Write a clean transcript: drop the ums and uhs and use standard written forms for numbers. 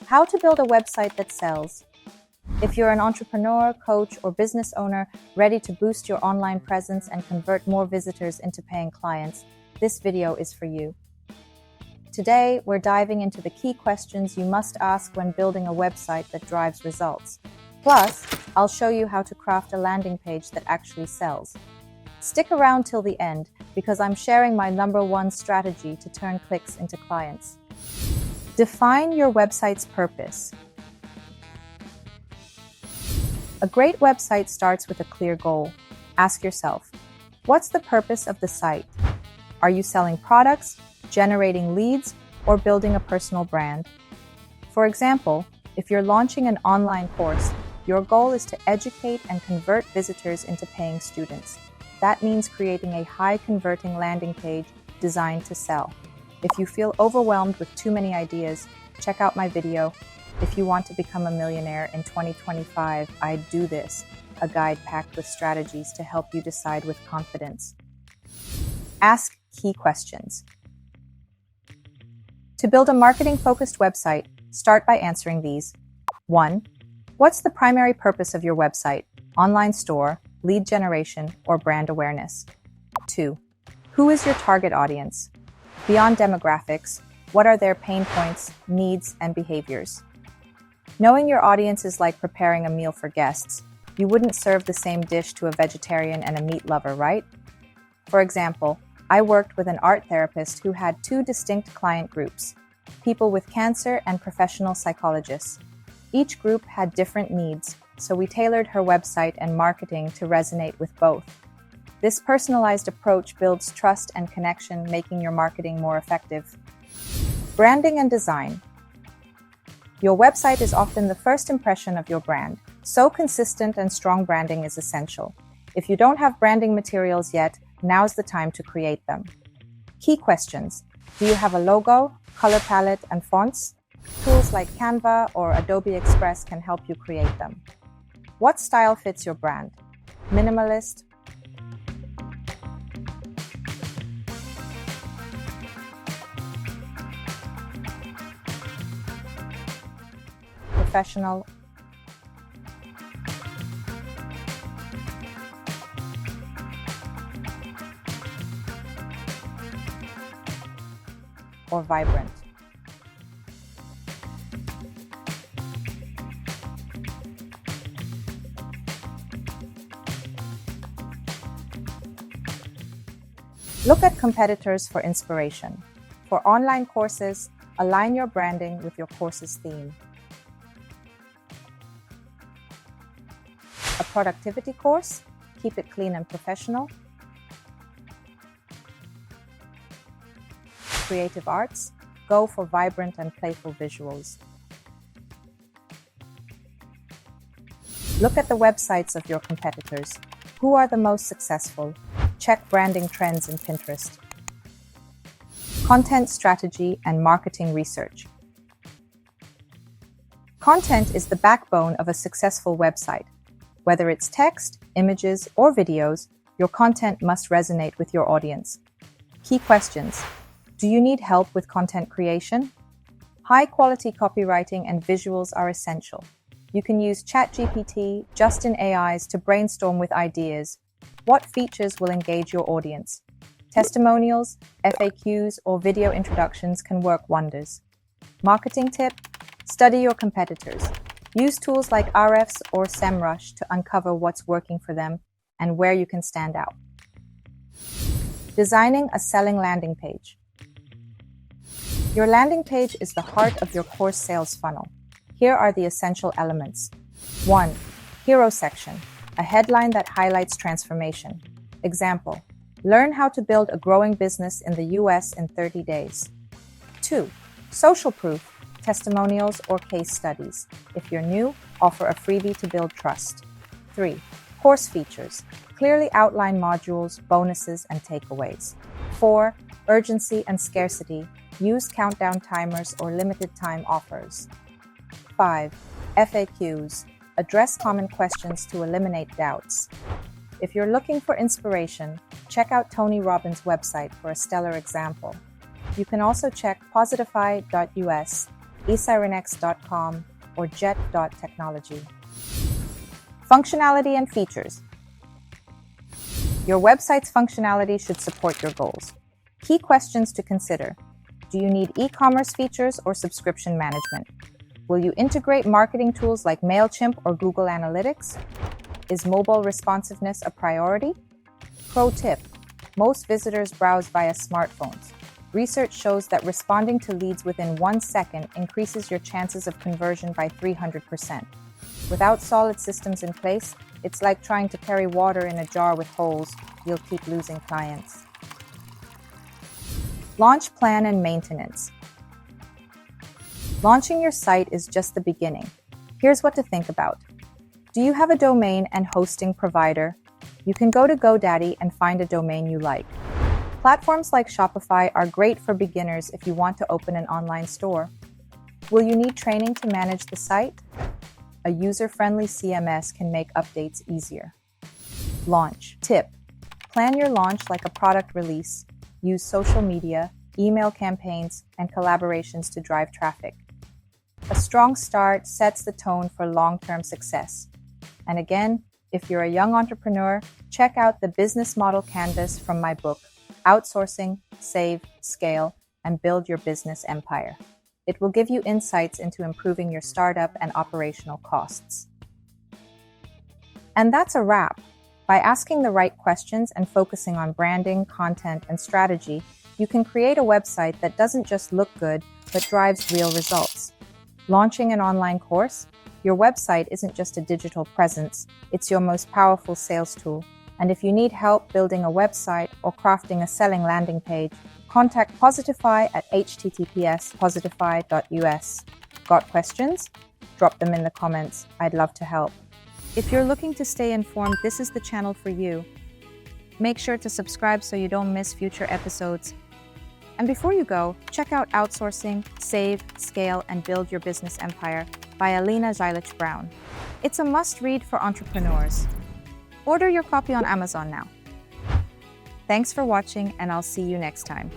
How to build a website that sells. If you're an entrepreneur, coach, or business owner ready to boost your online presence and convert more visitors into paying clients, this video is for you. Today, we're diving into the key questions you must ask when building a website that drives results. Plus, I'll show you how to craft a landing page that actually sells. Stick around till the end because I'm sharing my #1 strategy to turn clicks into clients. Define your website's purpose. A great website starts with a clear goal. Ask yourself, what's the purpose of the site? Are you selling products, generating leads, or building a personal brand? For example, if you're launching an online course, your goal is to educate and convert visitors into paying students. That means creating a high-converting landing page designed to sell. If you feel overwhelmed with too many ideas, check out my video, If You Want to Become a Millionaire in 2025, I Do This, a guide packed with strategies to help you decide with confidence. Ask key questions. To build a marketing-focused website, start by answering these. 1. What's the primary purpose of your website? Online store, lead generation, or brand awareness? 2. Who is your target audience? Beyond demographics, what are their pain points, needs, and behaviors? Knowing your audience is like preparing a meal for guests. You wouldn't serve the same dish to a vegetarian and a meat lover, right? For example, I worked with an art therapist who had 2 distinct client groups, people with cancer and professional psychologists. Each group had different needs, so we tailored her website and marketing to resonate with both. This personalized approach builds trust and connection, making your marketing more effective. Branding and design. Your website is often the first impression of your brand, so consistent and strong branding is essential. If you don't have branding materials yet, now's the time to create them. Key questions. Do you have a logo, color palette, and fonts? Tools like Canva or Adobe Express can help you create them. What style fits your brand? Minimalist, professional, or vibrant? Look at competitors for inspiration. For online courses, align your branding with your course's theme. A productivity course? Keep it clean and professional. Creative arts? Go for vibrant and playful visuals. Look at the websites of your competitors. Who are the most successful? Check branding trends in Pinterest. Content strategy and marketing research. Content is the backbone of a successful website. Whether it's text, images, or videos, your content must resonate with your audience. Key questions. Do you need help with content creation? High-quality copywriting and visuals are essential. You can use ChatGPT, Justin AIs to brainstorm with ideas. What features will engage your audience? Testimonials, FAQs, or video introductions can work wonders. Marketing tip: study your competitors. Use tools like Ahrefs or SEMrush to uncover what's working for them and where you can stand out. Designing a selling landing page. Your landing page is the heart of your course sales funnel. Here are the essential elements. 1. Hero section, a headline that highlights transformation. Example: learn how to build a growing business in the US in 30 days. 2. Social proof, testimonials or case studies. If you're new, offer a freebie to build trust. 3. Course features, clearly outline modules, bonuses, and takeaways. 4. Urgency and scarcity, use countdown timers or limited time offers. 5. FAQs, address common questions to eliminate doubts. If you're looking for inspiration, check out Tony Robbins' website for a stellar example. You can also check positify.us esirenex.com, or jet.technology. Functionality and features. Your website's functionality should support your goals. Key questions to consider. Do you need e-commerce features or subscription management? Will you integrate marketing tools like MailChimp or Google Analytics? Is mobile responsiveness a priority? Pro tip: most visitors browse via smartphones. Research shows that responding to leads within 1 second increases your chances of conversion by 300%. Without solid systems in place, it's like trying to carry water in a jar with holes. You'll keep losing clients. Launch plan and maintenance. Launching your site is just the beginning. Here's what to think about. Do you have a domain and hosting provider? You can go to GoDaddy and find a domain you like. Platforms like Shopify are great for beginners if you want to open an online store. Will you need training to manage the site? A user-friendly CMS can make updates easier. Launch. Tip: plan your launch like a product release. Use social media, email campaigns, and collaborations to drive traffic. A strong start sets the tone for long-term success. And again, if you're a young entrepreneur, check out the business model canvas from my book, Outsourcing, Save, Scale, and Build Your Business Empire. It will give you insights into improving your startup and operational costs. And that's a wrap. By asking the right questions and focusing on branding, content, and strategy, you can create a website that doesn't just look good, but drives real results. Launching an online course? Your website isn't just a digital presence, it's your most powerful sales tool. And if you need help building a website or crafting a selling landing page, contact Positify at https://positify.us. Got questions? Drop them in the comments. I'd love to help. If you're looking to stay informed, this is the channel for you. Make sure to subscribe so you don't miss future episodes. And before you go, check out Outsourcing, Save, Scale, and Build Your Business Empire by Alina Zilich Brown. It's a must-read for entrepreneurs. Order your copy on Amazon now. Thanks for watching, and I'll see you next time.